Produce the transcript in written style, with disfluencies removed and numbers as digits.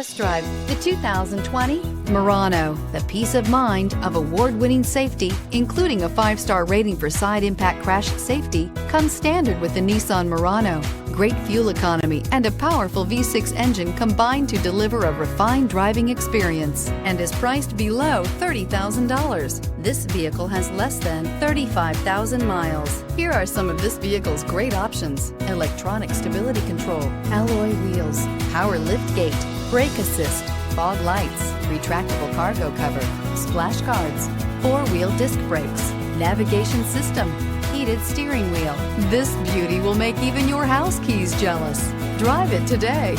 Test drive the 2020 Murano. The peace of mind of award-winning safety, including a 5-star rating for side impact crash safety, comes standard with the Nissan Murano. Great fuel economy and a powerful V6 engine combine to deliver a refined driving experience and is priced below $30,000. This vehicle has less than 35,000 miles. Here are some of this vehicle's great options: electronic stability control, alloy wheels, power liftgate, brake assist, fog lights, retractable cargo cover, splash guards, 4-wheel disc brakes, navigation system, heated steering wheel. This beauty will make even your house keys jealous. Drive it today.